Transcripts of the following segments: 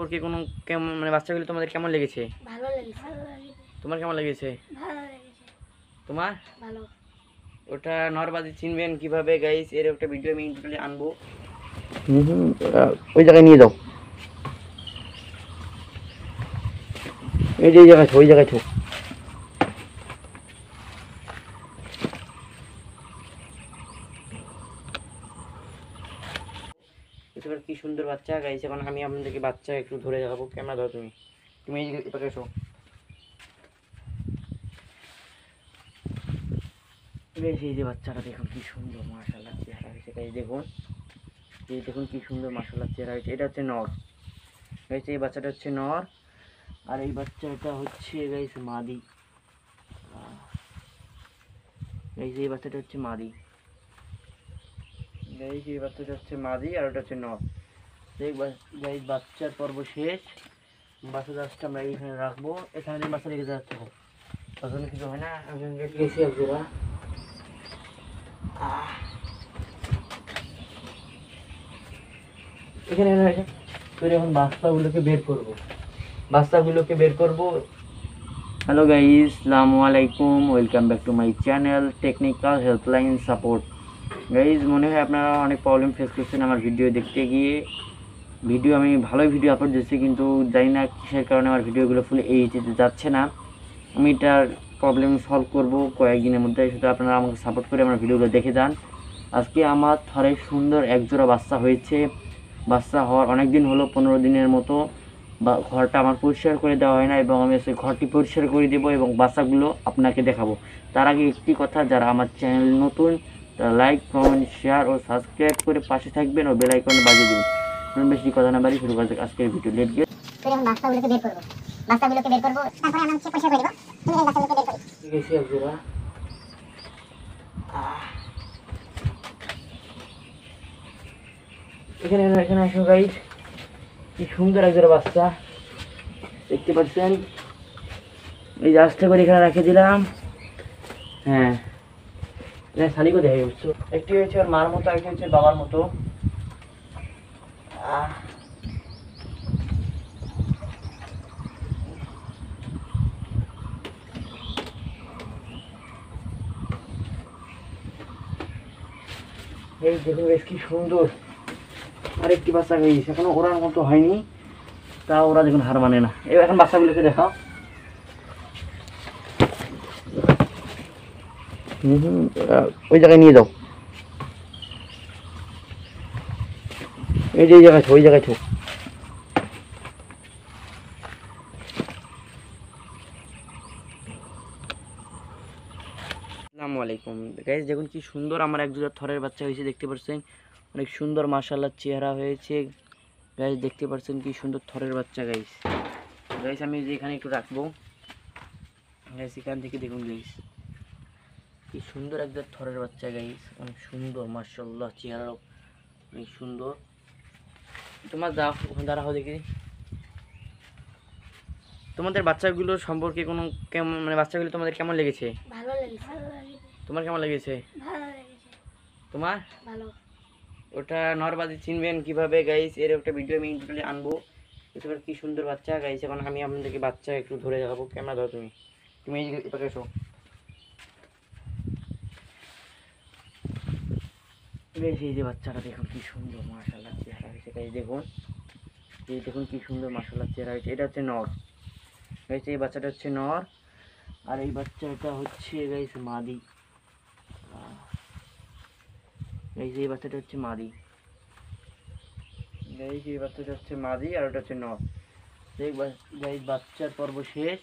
সম্পর্কে কোনো কেমন মানে বাচ্চাগুলো তোমাদের কেমন লেগেছে? ভালো লেগেছে। তোমার কেমন লেগেছে? ভালো লেগেছে। তোমার? ভালো। ওটা নরবাজি চিনবেন কিভাবে গাইস? এর একটা ভিডিও আমি ইন্টারনেটে আনবো। ওই জায়গায় নিয়ে যাও। এই যে জায়গায় ওই জায়গায় থো। এবার কি সুন্দর বাচ্চা গাইস। এখন আমি আপনাদেরকে বাচ্চা একটু ধরে দেখাবো। ক্যামেরা ধরো তুমি। তুমি এই পাশে এসো। বেশ এই যে বাচ্চাটা দেখুন কি সুন্দর মাশাআল্লাহ চেহারা হয়েছে গাইস দেখুন। এই দেখুন কি সুন্দর মাশাআল্লাহ চেহারা হয়েছে। এটা হচ্ছে নর গাইস। এই বাচ্চাটা হচ্ছে নর আর এই বাচ্চাটা হচ্ছে গাইস মাদি গাইস। এই বাচ্চাটা হচ্ছে মাদি গাইস। এই বাচ্চাটা হচ্ছে মাদি আর ওটা হচ্ছে নর। গাইস বাচ্চার পর্ব শেষ। বাচ্চা গাছটা আমরা এইখানে রাখবো। এখানে বাচ্চা রেখে যাচ্ছে পছন্দ কিছু হয় না। আমি গেছি একজোড়া। এখানে এখন বাচ্চাগুলোকে বের করবো। হ্যালো গাইস, আসসালামু আলাইকুম, welcome back to my channel technical helpline support. Guys মনে হয় আপনারা অনেক প্রবলেম ফেস করছেন আমার ভিডিও দেখতে গিয়ে। আমি ভালোই ভিডিও আপলোড দিচ্ছি, কিন্তু জানি না কিসের কারণে আমার ভিডিওগুলো ফুল এইচডিতে যাচ্ছে না। আমি এটার প্রবলেম সলভ করব কয়েকদিনের মধ্যে। শুধু আপনারা আমাকে সাপোর্ট করে আমার ভিডিওগুলো দেখে যান। আজকে আমার থরে সুন্দর একজোড়া বাচ্চা হয়েছে। বাচ্চা হওয়ার অনেক দিন হলো, 15 দিনের মতো। বা ঘরটা আমার পরিষ্কার করে দেওয়া হয় না, এবং আমি সেই ঘরটি পরিষ্কার করে দেবো এবং বাচ্চাগুলো আপনাকে দেখাবো। তার আগে একটি কথা, যারা আমার চ্যানেল নতুন তারা লাইক, কমেন্ট, শেয়ার ও সাবস্ক্রাইব করে পাশে থাকবেন ও বেল আইকনে বাজিয়ে দেবেন। বেশি কথা না বাড়ি শুরু করা যাক আজকের ভিডিও। Late gate. এখন বাচ্চাগুলোকে বের করব। তারপরে আমরা পরিষ্কার করে দেব। তুমি এই বাচ্চাগুলোকে বের করো। গেছি একজোড়া। এখানে আসো গাইস। কি সুন্দর একজোড়া বাচ্চা দেখতে পাচ্ছেন। এই যে আস্তে করে এখানে রেখে দিলাম। হ্যাঁ, শালিকও দেখে বুঝছো। একটি হচ্ছে ওর মার মতো, একটি হচ্ছে বাবার মতো। এই দেখুন বেশ কি সুন্দর। আরেকটি বাচ্চা গেছে, এখনো ওরার মতো হয়নি, তা ওরা দেখুন হার মানে না। এখন বাচ্চাগুলোকে দেখাও। ওই জায়গায় নিয়ে যাও। এই যে জায়গায় ওই জায়গায় থো। আসসালামু আলাইকুম গাইস, দেখুন কি সুন্দর আমার একজোড়া থরের বাচ্চা হয়েছে দেখতে পাচ্ছেন। অনেক সুন্দর মাশাআল্লাহ চেহারা হয়েছে গাইস, দেখতে পাচ্ছেন কি সুন্দর থরের বাচ্চা গাইস। আমি যে এখানে একটু রাখবো গাইস। এখান থেকে দেখুন গাইস কি সুন্দর একজোড়া থরের বাচ্চা গাইস। অনেক সুন্দর মাশাআল্লাহ চেহারা অনেক সুন্দর। তোমার যাও ওখানে দাঁড়াও দেখি। তোমাদের বাচ্চাগুলো সম্পর্কে কোনো কেমন মানে বাচ্চাগুলো তোমাদের কেমন লেগেছে? ভালো লেগেছে। তোমার কেমন লেগেছে? ভালো লেগেছে। তোমার? ভালো। ওটা নরবাজি চিনবেন কিভাবে গাইস? এর একটা ভিডিও আমি ইন্টারনেটে আনবো। এবার কি সুন্দর বাচ্চা গাইস। এখন আমি আপনাদেরকে বাচ্চা একটু ধরে দেখাবো। ক্যামেরা ধরো তুমি। তুমি এই পাশে এসো। বেশ এই যে বাচ্চাটা দেখুন কি সুন্দর মাশাআল্লাহ চেহারা হয়েছে গাইস দেখুন। এই দেখুন কি সুন্দর মাশাআল্লাহ চেহারা হয়েছে। এটা হচ্ছে নর গাইস। এই বাচ্চাটা হচ্ছে নর আর এই বাচ্চাটা হচ্ছে গাইস মাদি গাইস। এই বাচ্চাটা হচ্ছে মাদি গাইস। এই বাচ্চাটা হচ্ছে মাদি আর ওটা হচ্ছে নর। গাইস বাচ্চার পর্ব শেষ।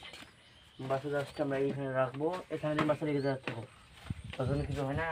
বাচ্চা গাছটা আমরা এইখানে রাখবো। এখানে বাচ্চা রেখে যাচ্ছে পছন্দ কিছু হয় না।